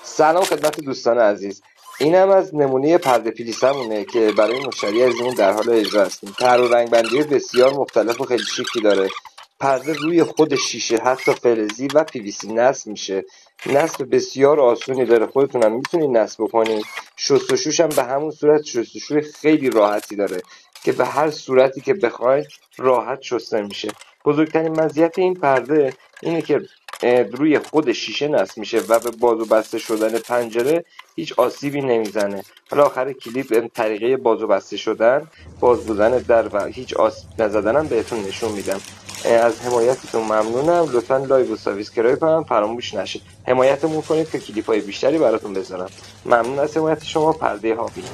سلام خدمت دوستان عزیز. اینم از نمونه پرده پیلیسمونه که برای مشتری عزیزمون در حال اجرا هستیم. طرح و رنگبندی بسیار مختلف و خیلی شیکی داره. پرده روی خود شیشه حتی فلزی و پی وی سی نصب میشه. نصب بسیار آسونی داره، خودتونم میتونید نصب بکنید. شستشوش هم به همون صورت شستشوی خیلی راحتی داره که به هر صورتی که بخواید راحت شسته میشه. بزرگترین مزیت این پرده اینه که روی خود شیشه نصب میشه و به باز و بسته شدن پنجره هیچ آسیبی نمیزنه. حالا آخر کلیپ طریقه باز و بسته شدن، باز بودن در و هیچ آسیب نزدن هم بهتون نشون میدم. از حمایتتون ممنونم. لطفا لایک و سابسکرایب هم فراموش نشه. حمایتمون کنید که کلیپ های بیشتری براتون بذارم. ممنون از حمایت شما. پرده هابی.